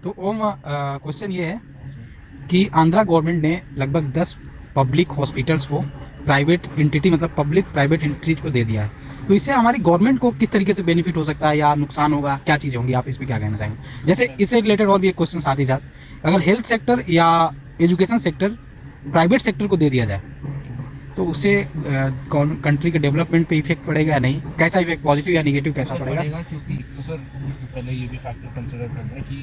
तो ओम, क्वेश्चन ये है कि आंध्रा गवर्नमेंट ने लगभग 10 पब्लिक हॉस्पिटल्स को प्राइवेट एंटिटी, मतलब पब्लिक प्राइवेट एंटिटीज को दे दिया है। तो इससे हमारी गवर्नमेंट को किस तरीके से बेनिफिट हो सकता है या नुकसान होगा, क्या चीज़ें होंगी, आप इस पे क्या कहना चाहेंगे? जैसे इससे रिलेटेड और भी एक क्वेश्चन साथ ही साथ, अगर हेल्थ सेक्टर या एजुकेशन सेक्टर प्राइवेट सेक्टर को दे दिया जाए तो उससे कंट्री के डेवलपमेंट पे इफेक्ट पड़ेगा या नहीं, कैसा इफेक्ट, पॉजिटिव या नेगेटिव, कैसा सर पड़ेगा? पड़ेगा, क्योंकि तो सर पहले ये भी फैक्टर कंसिडर करना है कि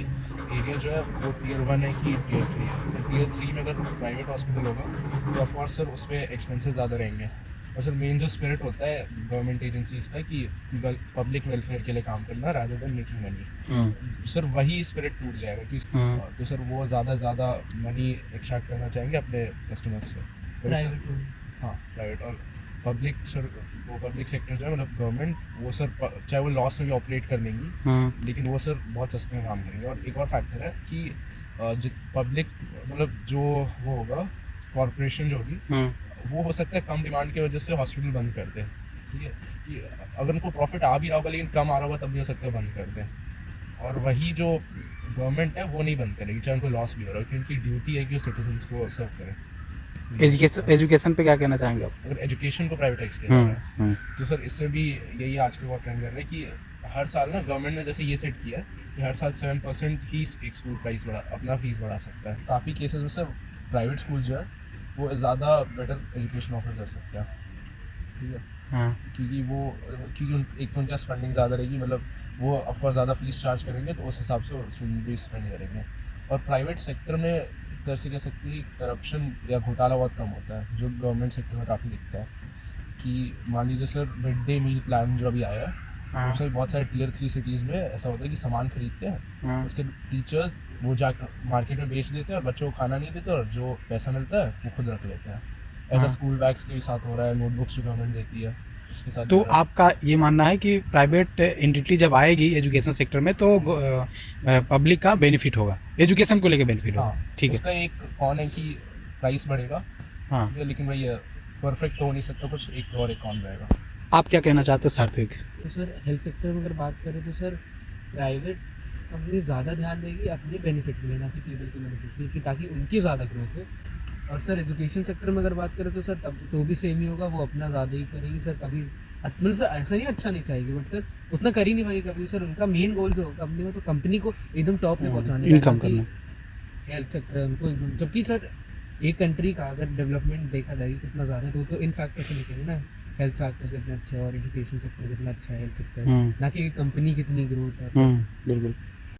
एरिया जो है वो टियर 1 है कि टियर 3 है। सर टियर 3 में अगर प्राइवेट हॉस्पिटल होगा तो ऑफकोर्स सर उसमें एक्सपेंसेस ज़्यादा रहेंगे। और सर मेन जो स्पिरिट होता है गवर्नमेंट एजेंसीज का कि पब्लिक वेलफेयर के लिए काम करना rather than making money, sir वही स्पिरिट टूट जाएगा कि तो सर वो ज़्यादा से ज़्यादा मनी एक्सट्रैक्ट करना चाहेंगे अपने कस्टमर्स से। प्राइवेट, हाँ प्राइवेट और पब्लिक सर, वो पब्लिक सेक्टर जो है मतलब गवर्नमेंट, वो सर चाहे वो लॉस में भी ऑपरेट कर लेंगी लेकिन वो सर बहुत सस्ते में काम करेंगे। और एक और फैक्टर है कि पब्लिक मतलब जो वो होगा कॉरपोरेशन जो होगी वो हो सकता है कम डिमांड की वजह से हॉस्पिटल बंद कर दे। ठीक है कि अगर उनको प्रॉफिट आ भी रहा होगा लेकिन कम आ रहा होगा तब भी हो सकता है बंद कर दें। और वही जो गवर्नमेंट है वो नहीं बंद करेगी चाहे उनको लॉस भी हो रहा है, क्योंकि ड्यूटी है कि वो सिटीजन्स को सर्व करें। एजुकेशन पे क्या कहना चाहेंगे आप? अगर एजुकेशन को प्राइवेटाइज किया जा रहा है तो सर इसमें भी यही आजकल बहुत ट्रेंड कर रहा है कि हर साल ना गवर्नमेंट ने जैसे ये सेट किया है कि हर साल 7% ही एक स्कूल प्राइस बढ़ा, अपना फीस बढ़ा सकता है। काफ़ी केसेस में सर प्राइवेट स्कूल जो है वो ज़्यादा बेटर एजुकेशन ऑफर कर सकते हैं। ठीक है, हाँ, क्योंकि वो एक तो उनके पास फंडिंग ज़्यादा रहेगी, मतलब वो ऑफकोर्स ज़्यादा फीस चार्ज करेंगे तो उस हिसाब से स्टूडेंट भी स्पेंड करेंगे। और प्राइवेट सेक्टर में एक तरह से कह सकते हैं करप्शन या घोटाला बहुत कम होता है, जो गवर्नमेंट सेक्टर में काफ़ी दिखता है। कि मान लीजिए sir mid day meal plan जो अभी आया है हाँ, तो सर बहुत सारे टियर 3 सिटीज़ में ऐसा होता है कि सामान खरीदते हैं, हाँ, उसके टीचर्स वो जाकर मार्केट में बेच देते हैं और बच्चों को खाना नहीं देते और जो पैसा मिलता है वो खुद रख लेते हैं। ऐसा हाँ। स्कूल बैग्स के भी साथ हो रहा है, नोटबुक्स जो गवर्नमेंट देती है उसके साथ भी तो हो रहा है। आपका ये मानना है कि प्राइवेट एंटिटी जब आएगी एजुकेशन सेक्टर में तो पब्लिक का बेनिफिट होगा, एजुकेशन को लेके बेनिफिट होगा, हाँ, ठीक है? उसका एक कौन है कि प्राइस बढ़ेगा, हाँ, ठीक है, लेकिन वही है परफेक्ट तो हो नहीं सकता, कुछ एक और एक कौन रहेगा। आप क्या कहना चाहते हो सार्थविक? तो सर हेल्थ सेक्टर में अगर बात करें तो सर प्राइवेट कंपनी ज़्यादा ध्यान देगी अपने बेनिफिट के लिए, ना कि पीपल के बेनिफिट के लिए, कि ताकि उनकी ज़्यादा ग्रोथ हो। और सर एजुकेशन सेक्टर में अगर बात करें तो सर तब तो भी सेम ही होगा, वो अपना ज़्यादा ही करेगी सर। कभी मतलब सर ऐसा नहीं अच्छा नहीं चाहेगी, बट सर उतना कर ही नहीं पाएगी कभी। सर उनका मेन गोल जो होगा कंपनी में, तो कंपनी को एकदम टॉप पे पहुँचाने का, इनकम ना कि करना। हेल्थ सेक्टर उनको एकदम। जबकि सर एक कंट्री का अगर डेवलपमेंट देखा जाए कितना ज़्यादा है तो इन फैक्टर से निकलेंगे ना, हेल्थ फैक्टर्स कितना अच्छा है और एजुकेशन सेक्टर कितना अच्छा है, हेल्थ सेक्टर, ना कि कंपनी कितनी ग्रोथ है। बिल्कुल।